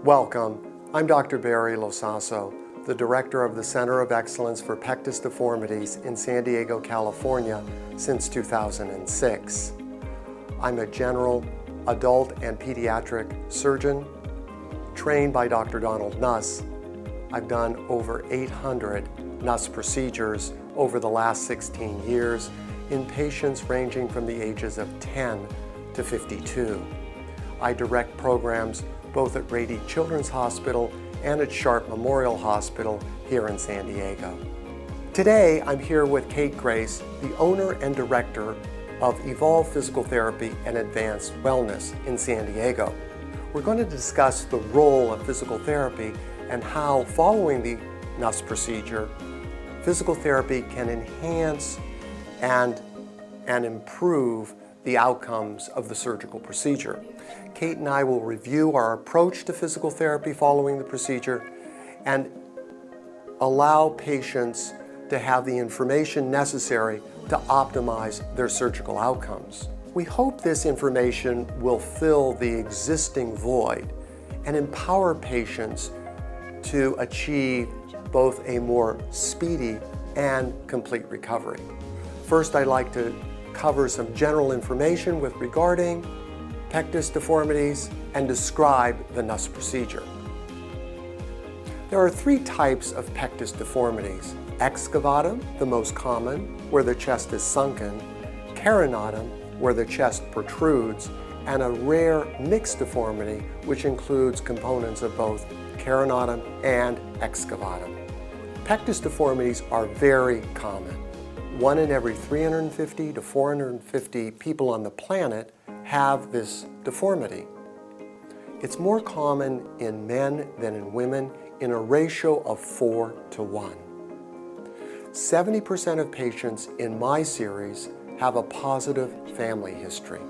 Welcome. I'm Dr. Barry Losasso, the Director of the Center of Excellence for Pectus Deformities in San Diego, California since 2006. I'm a general, adult, and pediatric surgeon trained by Dr. Donald Nuss. I've done over 800 Nuss procedures over the last 16 years in patients ranging from the ages of 10 to 52. I direct programs both at Rady Children's Hospital and at Sharp Memorial Hospital here in San Diego. Today, I'm here with Kate Grace, the owner and director of Evolve Physical Therapy and Advanced Wellness in San Diego. We're going to discuss the role of physical therapy and how, following the Nuss procedure, physical therapy can enhance and improve the outcomes of the surgical procedure. Kate and I will review our approach to physical therapy following the procedure and allow patients to have the information necessary to optimize their surgical outcomes. We hope this information will fill the existing void and empower patients to achieve both a more speedy and complete recovery. First, I'd like to cover some general information regarding Pectus deformities and describe the Nuss procedure. There are three types of Pectus deformities: excavatum, the most common, where the chest is sunken; carinatum, where the chest protrudes; and a rare mixed deformity, which includes components of both carinatum and excavatum. Pectus deformities are very common. 1 in every 350 to 450 people on the planet have this deformity. It's more common in men than in women in a ratio of 4 to 1. 70% of patients in my series have a positive family history.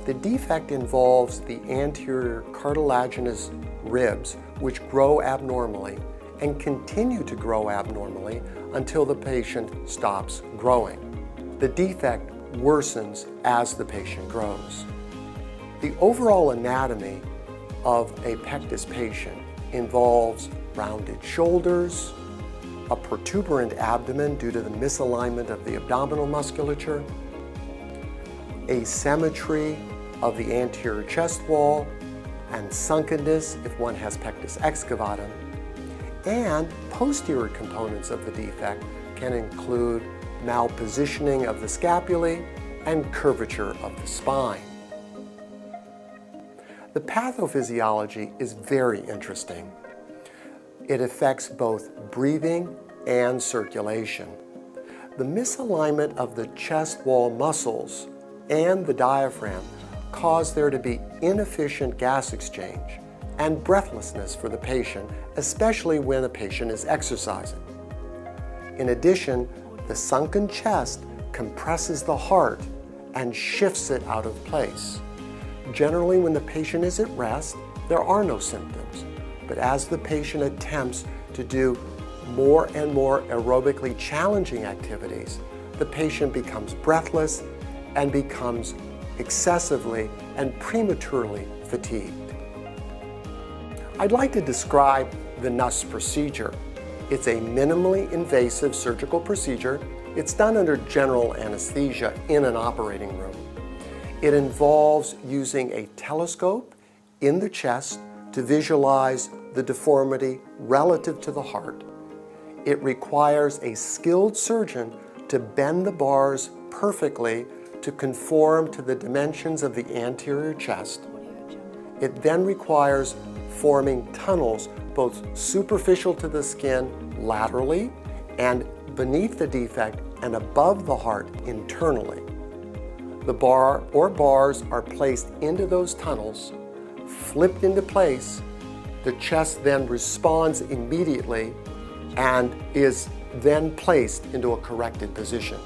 The defect involves the anterior cartilaginous ribs, which grow abnormally and continue to grow abnormally until the patient stops growing. The defect worsens as the patient grows. The overall anatomy of a Pectus patient involves rounded shoulders, a protuberant abdomen due to the misalignment of the abdominal musculature, asymmetry of the anterior chest wall, and sunkenness if one has Pectus excavatum, and posterior components of the defect can include malpositioning of the scapulae and curvature of the spine. The pathophysiology is very interesting. It affects both breathing and circulation. The misalignment of the chest wall muscles and the diaphragm cause there to be inefficient gas exchange and breathlessness for the patient, especially when the patient is exercising. In addition, the sunken chest compresses the heart and shifts it out of place. Generally, when the patient is at rest, there are no symptoms. But as the patient attempts to do more and more aerobically challenging activities, the patient becomes breathless and becomes excessively and prematurely fatigued. I'd like to describe the Nuss procedure. It's a minimally invasive surgical procedure. It's done under general anesthesia in an operating room. It involves using a telescope in the chest to visualize the deformity relative to the heart. It requires a skilled surgeon to bend the bars perfectly to conform to the dimensions of the anterior chest. It then requires forming tunnels both superficial to the skin laterally and beneath the defect and above the heart internally. The bar or bars are placed into those tunnels, flipped into place. The chest then responds immediately and is then placed into a corrected position.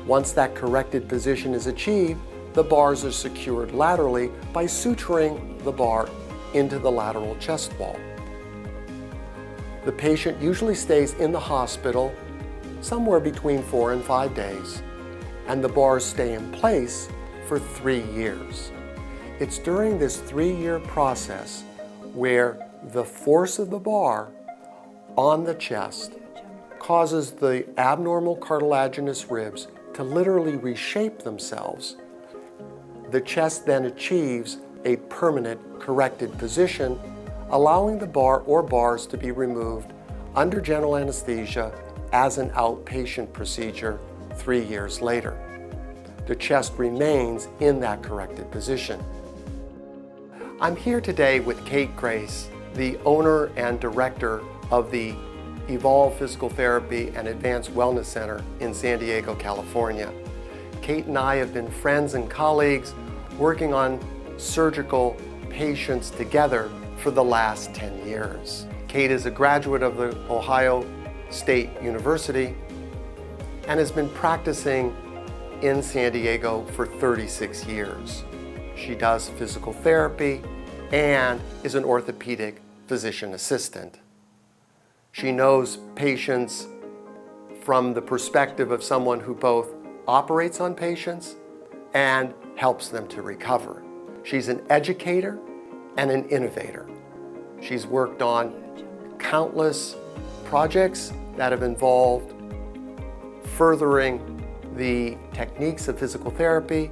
Once that corrected position is achieved, the bars are secured laterally by suturing the bar into the lateral chest wall. The patient usually stays in the hospital somewhere between 4 and 5 days, and the bars stay in place for 3 years. It's during this 3-year process where the force of the bar on the chest causes the abnormal cartilaginous ribs to literally reshape themselves. The chest then achieves a permanent corrected position, allowing the bar or bars to be removed under general anesthesia as an outpatient procedure 3 years later. The chest remains in that corrected position. I'm here today with Kate Grace, the owner and director of the Evolve Physical Therapy and Advanced Wellness Center in San Diego, California. Kate and I have been friends and colleagues working on surgical patients together for the last 10 years. Kate is a graduate of the Ohio State University and has been practicing in San Diego for 36 years. She does physical therapy and is an orthopedic physician assistant. She knows patients from the perspective of someone who both operates on patients and helps them to recover. She's an educator and an innovator. She's worked on countless projects that have involved furthering the techniques of physical therapy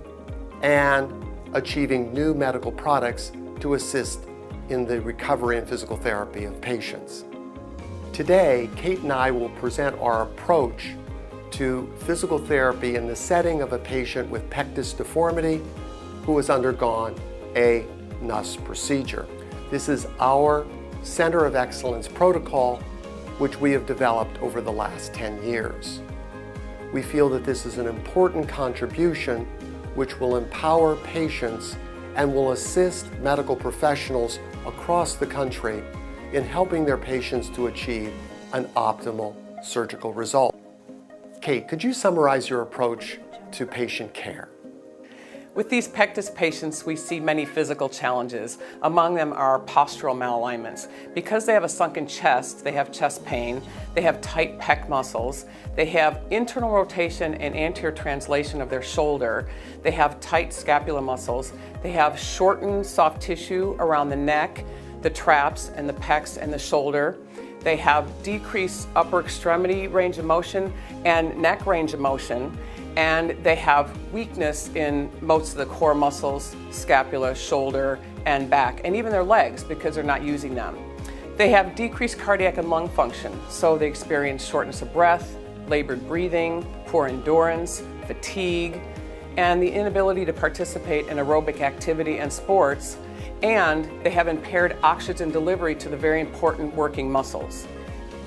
and achieving new medical products to assist in the recovery and physical therapy of patients. Today, Kate and I will present our approach to physical therapy in the setting of a patient with pectus deformity who has undergone a NUS procedure. This is our Center of Excellence protocol, which we have developed over the last 10 years. We feel that this is an important contribution which will empower patients and will assist medical professionals across the country in helping their patients to achieve an optimal surgical result. Kate, could you summarize your approach to patient care? With these pectus patients, we see many physical challenges. Among them are postural malalignments. Because they have a sunken chest, they have chest pain, they have tight pec muscles, they have internal rotation and anterior translation of their shoulder, they have tight scapular muscles, they have shortened soft tissue around the neck, the traps and the pecs and the shoulder. They have decreased upper extremity range of motion and neck range of motion, and they have weakness in most of the core muscles, scapula, shoulder, and back, and even their legs because they're not using them. They have decreased cardiac and lung function, so they experience shortness of breath, labored breathing, poor endurance, fatigue, and the inability to participate in aerobic activity and sports, and they have impaired oxygen delivery to the very important working muscles.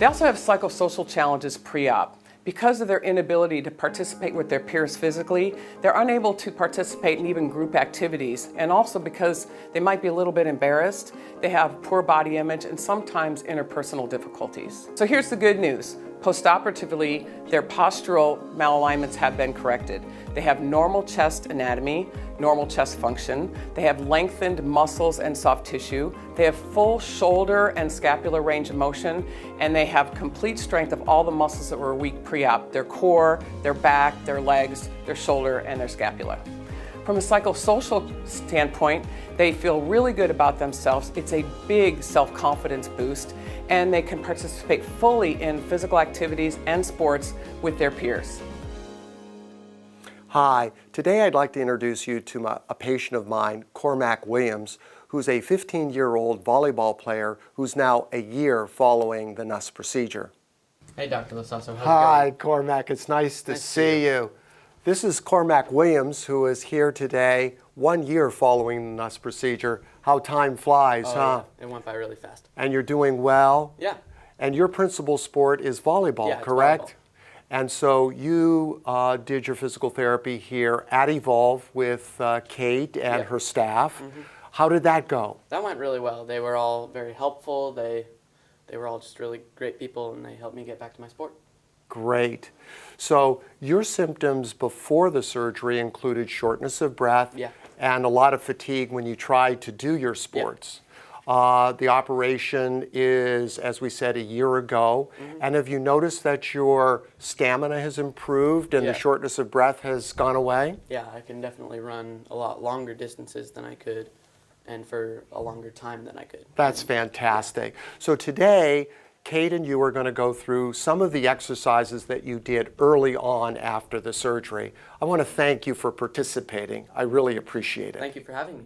They also have psychosocial challenges pre-op. Because of their inability to participate with their peers physically, they're unable to participate in even group activities, and also because they might be a little bit embarrassed, they have poor body image and sometimes interpersonal difficulties. So here's the good news. Postoperatively, their postural malalignments have been corrected. They have normal chest anatomy, normal chest function, they have lengthened muscles and soft tissue, they have full shoulder and scapular range of motion, and they have complete strength of all the muscles that were weak pre-op, their core, their back, their legs, their shoulder, and their scapula. From a psychosocial standpoint, they feel really good about themselves. It's a big self-confidence boost, and they can participate fully in physical activities and sports with their peers. Hi, today I'd like to introduce you to a patient of mine, Cormac Williams, who's a 15-year-old volleyball player who's now a year following the NUS procedure. Hey, Dr. Losasso. How's Hi, it going? Cormac. It's nice to see you. This is Cormac Williams, who is here today 1 year following the NUS procedure. How time flies, huh? Yeah. It went by really fast. And you're doing well? Yeah. And your principal sport is volleyball, Yeah, it's correct? volleyball. And so you did your physical therapy here at Evolve with Kate and her staff. Mm-hmm. How did that go? That went really well. They were all very helpful. They were all just really great people, and they helped me get back to my sport. Great. So your symptoms before the surgery included shortness of breath and a lot of fatigue when you tried to do your sports. The operation is, as we said, a year ago. Mm-hmm. And have you noticed that your stamina has improved and the shortness of breath has gone away? Yeah, I can definitely run a lot longer distances than I could and for a longer time than I could. That's fantastic. So today, Kate and you are going to go through some of the exercises that you did early on after the surgery. I want to thank you for participating. I really appreciate it. Thank you for having me.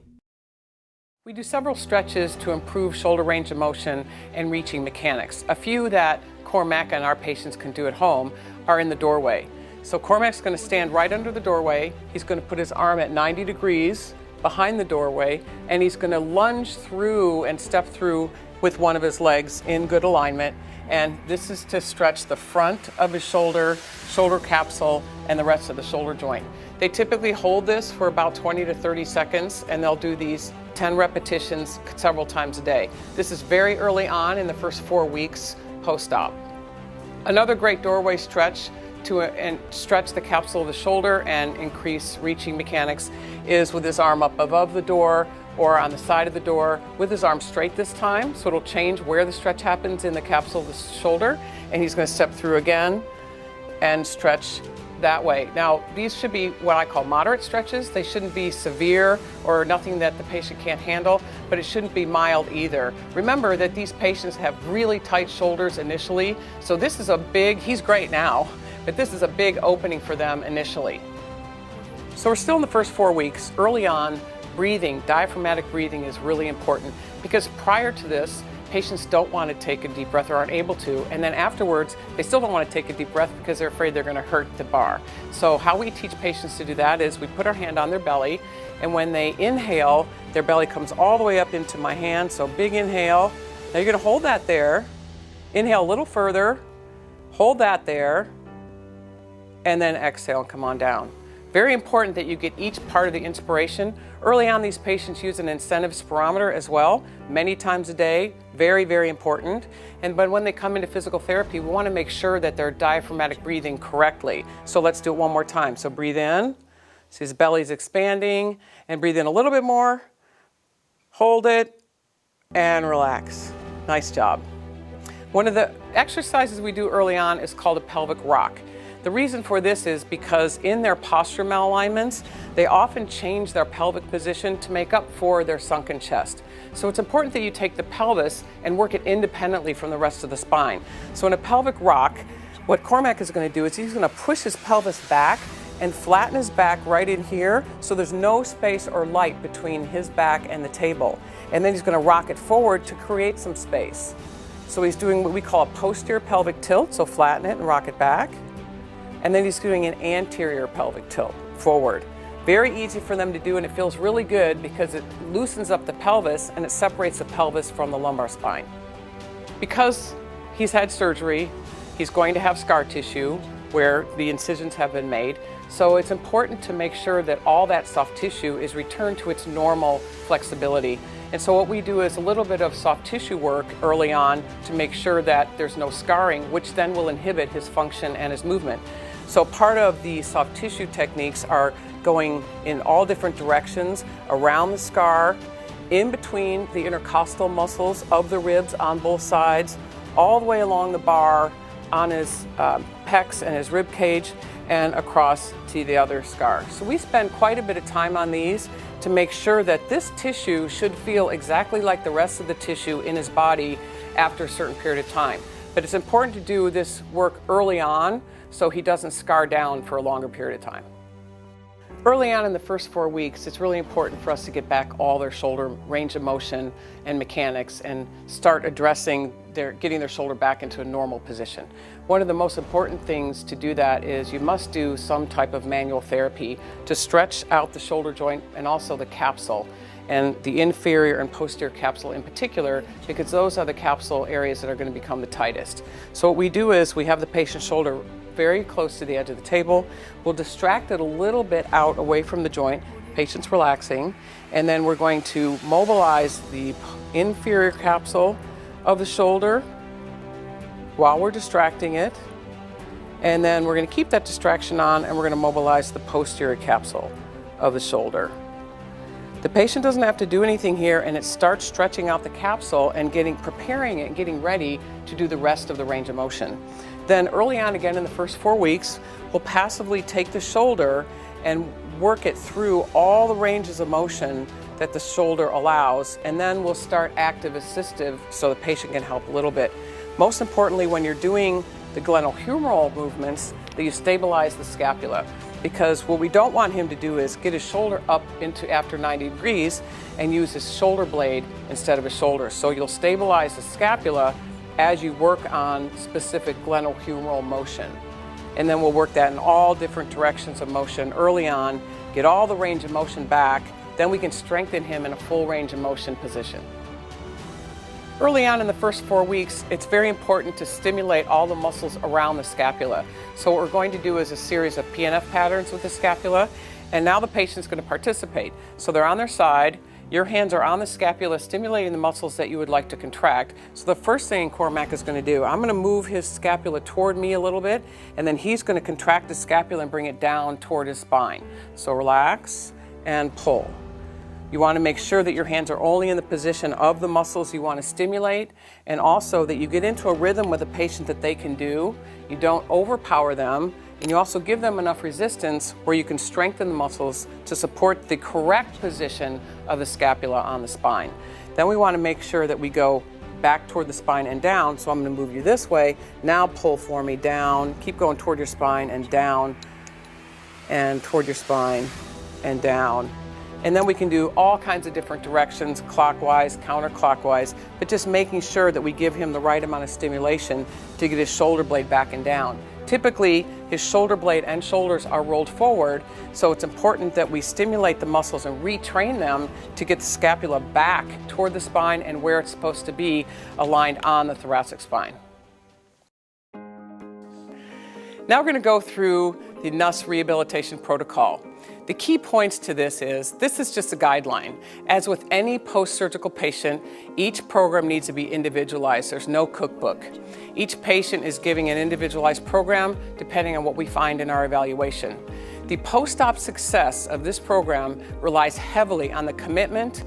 We do several stretches to improve shoulder range of motion and reaching mechanics. A few that Cormac and our patients can do at home are in the doorway. So Cormac's going to stand right under the doorway. He's going to put his arm at 90 degrees behind the doorway, and he's going to lunge through and step through with one of his legs in good alignment. And this is to stretch the front of his shoulder, shoulder capsule, and the rest of the shoulder joint. They typically hold this for about 20 to 30 seconds, and they'll do these 10 repetitions several times a day. This is very early on in the first 4 weeks post-op. Another great doorway stretch to stretch the capsule of the shoulder and increase reaching mechanics is with his arm up above the door or on the side of the door with his arm straight this time, so it'll change where the stretch happens in the capsule of the shoulder, and he's going to step through again and stretch that way. Now, these should be what I call moderate stretches. They shouldn't be severe or nothing that the patient can't handle, but it shouldn't be mild either. Remember that these patients have really tight shoulders initially, so this is a big, he's great now, but this is a big opening for them initially. So we're still in the first 4 weeks. Early on, breathing, diaphragmatic breathing is really important because prior to this, patients don't want to take a deep breath or aren't able to, and then afterwards, they still don't want to take a deep breath because they're afraid they're going to hurt the bar. So how we teach patients to do that is we put our hand on their belly, and when they inhale, their belly comes all the way up into my hand, so big inhale. Now you're going to hold that there, inhale a little further, hold that there, and then exhale and come on down. Very important that you get each part of the inspiration. Early on, these patients use an incentive spirometer as well, many times a day. Very, very important. But when they come into physical therapy, we want to make sure that they're diaphragmatic breathing correctly. So let's do it one more time. So breathe in, see his belly's expanding, and breathe in a little bit more. Hold it, and relax. Nice job. One of the exercises we do early on is called a pelvic rock. The reason for this is because in their posture malalignments, they often change their pelvic position to make up for their sunken chest. So it's important that you take the pelvis and work it independently from the rest of the spine. So in a pelvic rock, what Cormac is going to do is he's going to push his pelvis back and flatten his back right in here so there's no space or light between his back and the table. And then he's going to rock it forward to create some space. So he's doing what we call a posterior pelvic tilt, so flatten it and rock it back. And then he's doing an anterior pelvic tilt forward. Very easy for them to do, and it feels really good because it loosens up the pelvis and it separates the pelvis from the lumbar spine. Because he's had surgery, he's going to have scar tissue where the incisions have been made. So it's important to make sure that all that soft tissue is returned to its normal flexibility. And so what we do is a little bit of soft tissue work early on to make sure that there's no scarring, which then will inhibit his function and his movement. So part of the soft tissue techniques are going in all different directions around the scar, in between the intercostal muscles of the ribs on both sides, all the way along the bar, on his pecs and his rib cage, and across to the other scar. So we spend quite a bit of time on these to make sure that this tissue should feel exactly like the rest of the tissue in his body after a certain period of time. But it's important to do this work early on so he doesn't scar down for a longer period of time. Early on in the first 4 weeks, it's really important for us to get back all their shoulder range of motion and mechanics and start addressing getting their shoulder back into a normal position. One of the most important things to do that is you must do some type of manual therapy to stretch out the shoulder joint and also the capsule, and the inferior and posterior capsule in particular, because those are the capsule areas that are going to become the tightest. So what we do is we have the patient's shoulder very close to the edge of the table. We'll distract it a little bit out away from the joint, patient's relaxing, and then we're going to mobilize the inferior capsule of the shoulder while we're distracting it, and then we're going to keep that distraction on and we're going to mobilize the posterior capsule of the shoulder. The patient doesn't have to do anything here, and it starts stretching out the capsule and preparing it and getting ready to do the rest of the range of motion. Then early on, again in the first 4 weeks, we'll passively take the shoulder and work it through all the ranges of motion that the shoulder allows, and then we'll start active assistive so the patient can help a little bit. Most importantly, when you're doing the glenohumeral movements, that you stabilize the scapula, because what we don't want him to do is get his shoulder up into after 90 degrees and use his shoulder blade instead of his shoulder. So you'll stabilize the scapula as you work on specific glenohumeral motion. And then we'll work that in all different directions of motion early on, get all the range of motion back, then we can strengthen him in a full range of motion position. Early on in the first 4 weeks, it's very important to stimulate all the muscles around the scapula. So what we're going to do is a series of PNF patterns with the scapula, and now the patient's going to participate. So they're on their side, your hands are on the scapula stimulating the muscles that you would like to contract. So the first thing Cormac is going to do, I'm going to move his scapula toward me a little bit, and then he's going to contract the scapula and bring it down toward his spine. So relax and pull. You want to make sure that your hands are only in the position of the muscles you want to stimulate, and also that you get into a rhythm with a patient that they can do. You don't overpower them, and you also give them enough resistance where you can strengthen the muscles to support the correct position of the scapula on the spine. Then we want to make sure that we go back toward the spine and down, so I'm going to move you this way. Now pull for me, down, keep going toward your spine and down, and toward your spine and down. And then we can do all kinds of different directions, clockwise, counterclockwise, but just making sure that we give him the right amount of stimulation to get his shoulder blade back and down. Typically, his shoulder blade and shoulders are rolled forward, so it's important that we stimulate the muscles and retrain them to get the scapula back toward the spine and where it's supposed to be, aligned on the thoracic spine. Now we're going to go through the NUS rehabilitation protocol. The key points to this is just a guideline. As with any post-surgical patient, each program needs to be individualized. There's no cookbook. Each patient is giving an individualized program depending on what we find in our evaluation. The post-op success of this program relies heavily on the commitment,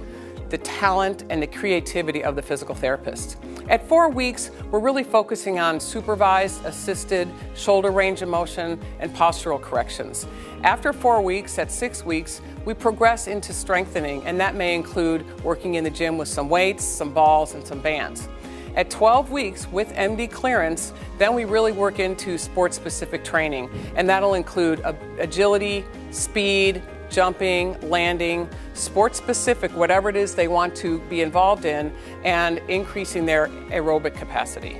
the talent, and the creativity of the physical therapist. At 4 weeks, we're really focusing on supervised, assisted, shoulder range of motion, and postural corrections. After 4 weeks, at 6 weeks, we progress into strengthening, and that may include working in the gym with some weights, some balls, and some bands. At 12 weeks, with MD clearance, then we really work into sport-specific training, and that'll include agility, speed, jumping, landing, sport-specific, whatever it is they want to be involved in, and increasing their aerobic capacity.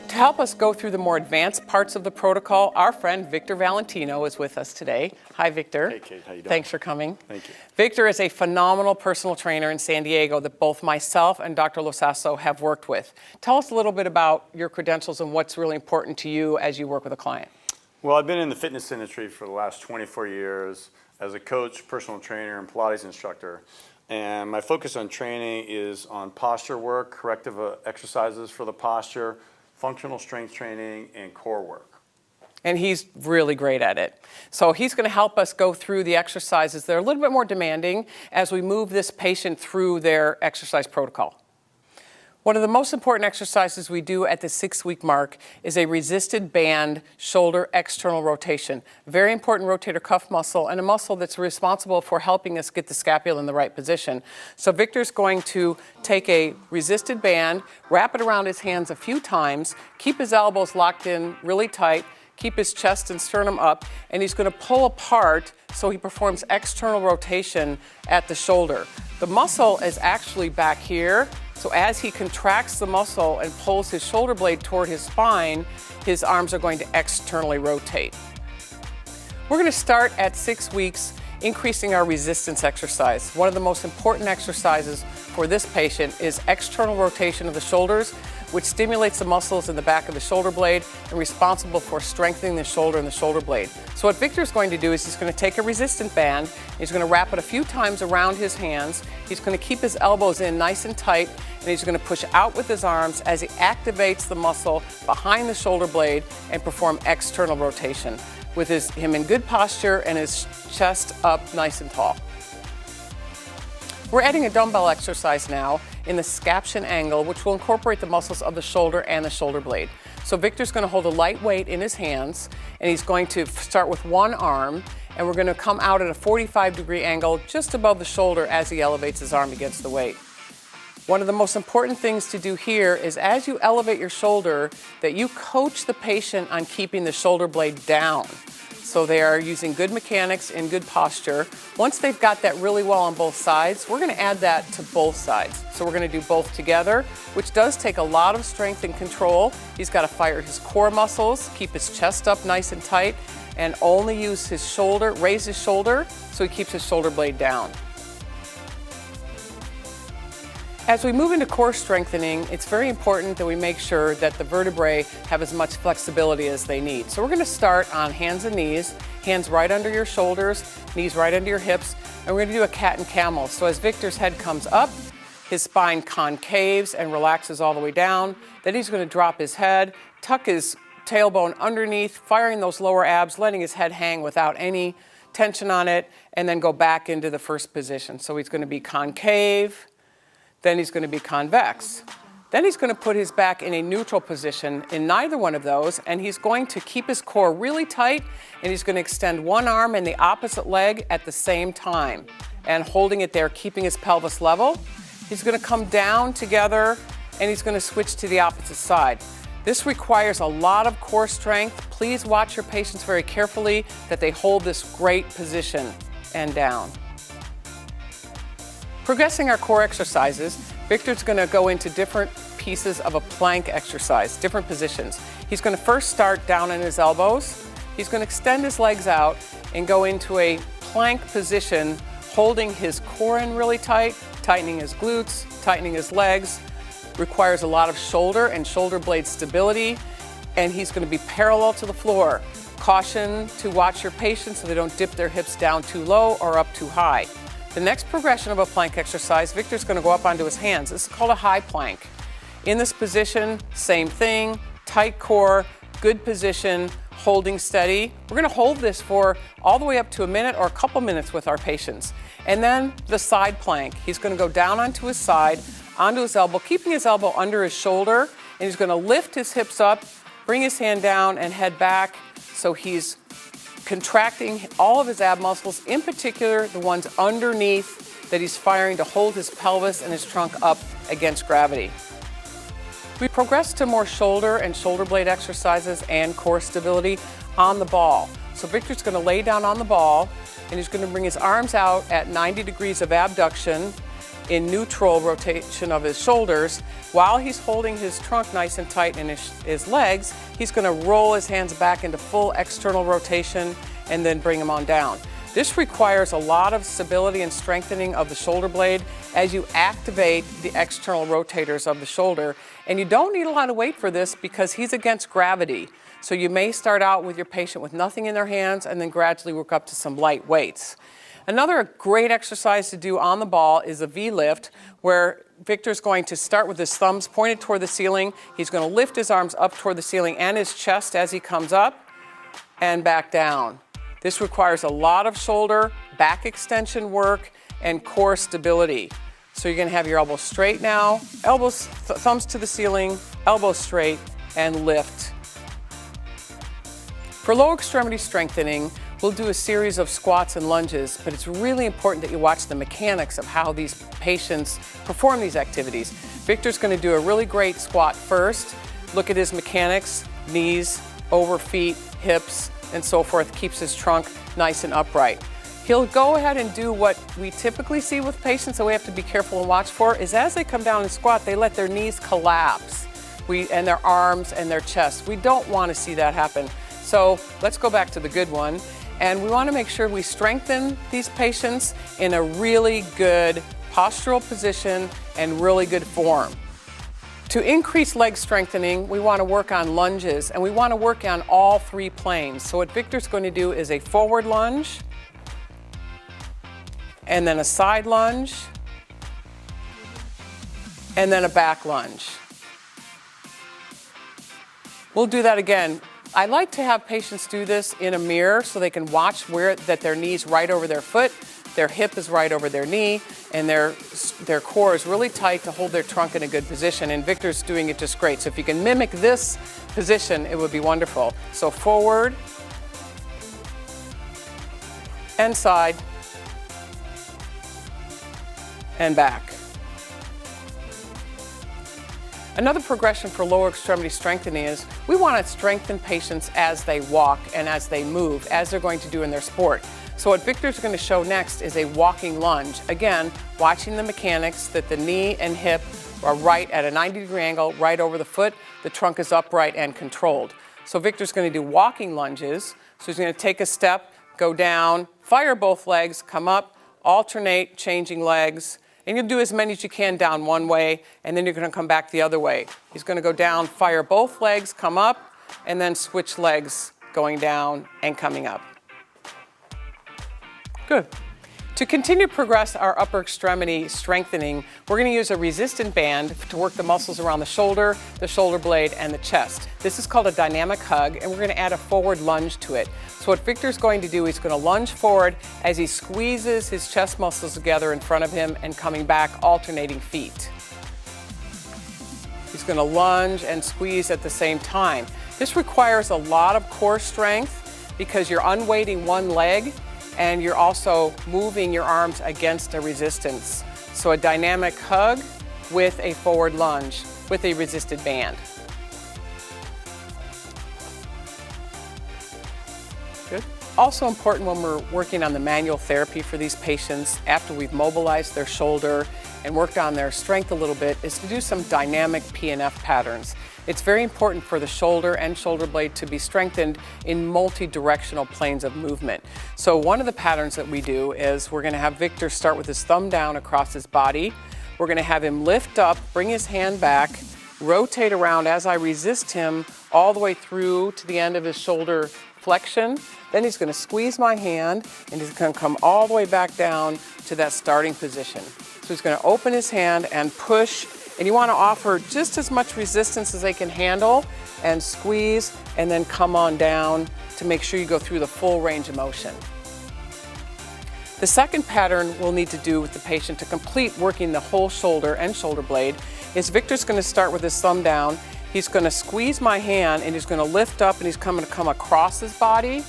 To help us go through the more advanced parts of the protocol, our friend Victor Valentino is with us today. Hi, Victor. Hey, Kate. How you doing? Thanks for coming. Thank you. Victor is a phenomenal personal trainer in San Diego that both myself and Dr. Losasso have worked with. Tell us a little bit about your credentials and what's really important to you as you work with a client. Well, I've been in the fitness industry for the last 24 years as a coach, personal trainer, and Pilates instructor. And my focus on training is on posture work, corrective exercises for the posture, functional strength training, and core work. And he's really great at it. So he's going to help us go through the exercises that are a little bit more demanding as we move this patient through their exercise protocol. One of the most important exercises we do at the 6-week mark is a resisted band shoulder external rotation. Very important rotator cuff muscle, and a muscle that's responsible for helping us get the scapula in the right position. So Victor's going to take a resisted band, wrap it around his hands a few times, keep his elbows locked in really tight, keep his chest and sternum up, and he's going to pull apart so he performs external rotation at the shoulder. The muscle is actually back here, so as he contracts the muscle and pulls his shoulder blade toward his spine, his arms are going to externally rotate. We're going to start at 6 weeks increasing our resistance exercise. One of the most important exercises for this patient is external rotation of the shoulders, which stimulates the muscles in the back of the shoulder blade and responsible for strengthening the shoulder and the shoulder blade. So what Victor's going to do is he's going to take a resistant band, he's going to wrap it a few times around his hands, he's going to keep his elbows in nice and tight, and he's going to push out with his arms as he activates the muscle behind the shoulder blade and perform external rotation with him in good posture and his chest up nice and tall. We're adding a dumbbell exercise now in the scaption angle, which will incorporate the muscles of the shoulder and the shoulder blade. So Victor's going to hold a light weight in his hands, and he's going to start with one arm, and we're going to come out at a 45-degree angle just above the shoulder as he elevates his arm against the weight. One of the most important things to do here is as you elevate your shoulder, that you coach the patient on keeping the shoulder blade down. So they are using good mechanics and good posture. Once they've got that really well on both sides, we're going to add that to both sides. So we're going to do both together, which does take a lot of strength and control. He's got to fire his core muscles, keep his chest up nice and tight, and only use his shoulder, raise his shoulder, so he keeps his shoulder blade down. As we move into core strengthening, it's very important that we make sure that the vertebrae have as much flexibility as they need. So we're going to start on hands and knees, hands right under your shoulders, knees right under your hips, and we're going to do a cat and camel. So as Victor's head comes up, his spine concaves and relaxes all the way down. Then he's going to drop his head, tuck his tailbone underneath, firing those lower abs, letting his head hang without any tension on it, and then go back into the first position. So he's going to be concave, then he's going to be convex. Then he's going to put his back in a neutral position in neither one of those, and he's going to keep his core really tight, and he's going to extend one arm and the opposite leg at the same time, and holding it there, keeping his pelvis level. He's going to come down together, and he's going to switch to the opposite side. This requires a lot of core strength. Please watch your patients very carefully that they hold this great position and down. Progressing our core exercises, Victor's going to go into different pieces of a plank exercise, different positions. He's going to first start down on his elbows. He's going to extend his legs out and go into a plank position, holding his core in really tight, tightening his glutes, tightening his legs. Requires a lot of shoulder and shoulder blade stability, and he's going to be parallel to the floor. Caution to watch your patients so they don't dip their hips down too low or up too high. The next progression of a plank exercise, Victor's going to go up onto his hands. This is called a high plank. In this position, same thing, tight core, good position, holding steady. We're going to hold this for all the way up to a minute or a couple minutes with our patients. And then the side plank. He's going to go down onto his side, onto his elbow, keeping his elbow under his shoulder, and he's going to lift his hips up, bring his hand down, and head back. So he's contracting all of his ab muscles, in particular the ones underneath that he's firing to hold his pelvis and his trunk up against gravity. We progress to more shoulder and shoulder blade exercises and core stability on the ball. So Victor's going to lay down on the ball, and he's going to bring his arms out at 90 degrees of abduction in neutral rotation of his shoulders. While he's holding his trunk nice and tight in his legs, he's going to roll his hands back into full external rotation and then bring them on down. This requires a lot of stability and strengthening of the shoulder blade as you activate the external rotators of the shoulder. And you don't need a lot of weight for this because he's against gravity. So you may start out with your patient with nothing in their hands and then gradually work up to some light weights. Another great exercise to do on the ball is a V-lift, where Victor's going to start with his thumbs pointed toward the ceiling. He's going to lift his arms up toward the ceiling and his chest as he comes up and back down. This requires a lot of shoulder, back extension work, and core stability. So you're going to have your elbows straight now, elbows, thumbs to the ceiling, elbows straight, and lift. For lower extremity strengthening, we'll do a series of squats and lunges, but it's really important that you watch the mechanics of how these patients perform these activities. Victor's going to do a really great squat first. Look at his mechanics, knees, over feet, hips, and so forth. Keeps his trunk nice and upright. He'll go ahead and do what we typically see with patients that we have to be careful and watch for, is as they come down and squat, they let their knees collapse and their arms and their chest. We don't want to see that happen. So let's go back to the good one. And we want to make sure we strengthen these patients in a really good postural position and really good form. To increase leg strengthening, we want to work on lunges, and we want to work on all three planes. So what Victor's going to do is a forward lunge, and then a side lunge, and then a back lunge. We'll do that again. I like to have patients do this in a mirror so they can watch that their knee's right over their foot. their hip is right over their knee, and their core is really tight to hold their trunk in a good position, and Victor's doing it just great. So if you can mimic this position, it would be wonderful. So forward, and side, and back. Another progression for lower extremity strengthening is we want to strengthen patients as they walk and as they move, as they're going to do in their sport. So what Victor's going to show next is a walking lunge. Again, watching the mechanics that the knee and hip are right at a 90-degree angle, right over the foot. The trunk is upright and controlled. So Victor's going to do walking lunges. So he's going to take a step, go down, fire both legs, come up, alternate, changing legs. And you'll do as many as you can down one way, and then you're going to come back the other way. He's going to go down, fire both legs, come up, and then switch legs, going down and coming up. Good. To continue to progress our upper extremity strengthening, we're going to use a resistant band to work the muscles around the shoulder blade, and the chest. This is called a dynamic hug, and we're going to add a forward lunge to it. So what Victor's going to do, he's going to lunge forward as he squeezes his chest muscles together in front of him and coming back, alternating feet. He's going to lunge and squeeze at the same time. This requires a lot of core strength because you're unweighting one leg and you're also moving your arms against a resistance. So a dynamic hug with a forward lunge with a resisted band. Good. Also important when we're working on the manual therapy for these patients after we've mobilized their shoulder and worked on their strength a little bit is to do some dynamic P&F patterns. It's very important for the shoulder and shoulder blade to be strengthened in multi-directional planes of movement. So one of the patterns that we do is we're going to have Victor start with his thumb down across his body. We're going to have him lift up, bring his hand back, rotate around as I resist him all the way through to the end of his shoulder flexion. Then he's going to squeeze my hand and he's going to come all the way back down to that starting position. So he's going to open his hand and push. And you want to offer just as much resistance as they can handle and squeeze and then come on down to make sure you go through the full range of motion. The second pattern we'll need to do with the patient to complete working the whole shoulder and shoulder blade is Victor's going to start with his thumb down. He's going to squeeze my hand and he's going to lift up and he's going to come across his body.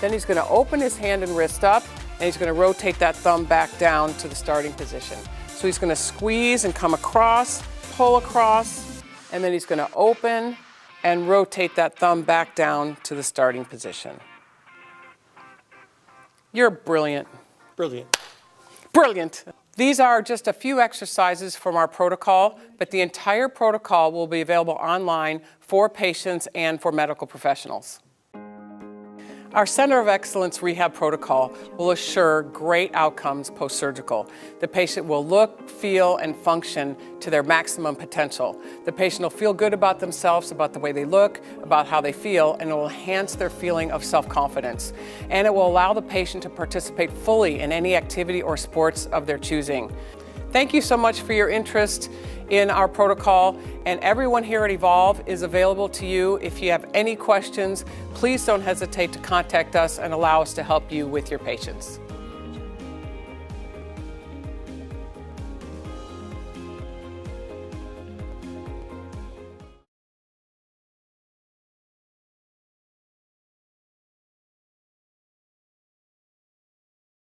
Then he's going to open his hand and wrist up and he's going to rotate that thumb back down to the starting position. So he's going to squeeze and come across, pull across, and then he's going to open and rotate that thumb back down to the starting position. You're brilliant. Brilliant. Brilliant. These are just a few exercises from our protocol, but the entire protocol will be available online for patients and for medical professionals. Our Center of Excellence rehab protocol will assure great outcomes post-surgical. The patient will look, feel, and function to their maximum potential. The patient will feel good about themselves, about the way they look, about how they feel, and it will enhance their feeling of self-confidence. And it will allow the patient to participate fully in any activity or sports of their choosing. Thank you so much for your interest in our protocol, and everyone here at Evolve is available to you. If you have any questions, please don't hesitate to contact us and allow us to help you with your patients.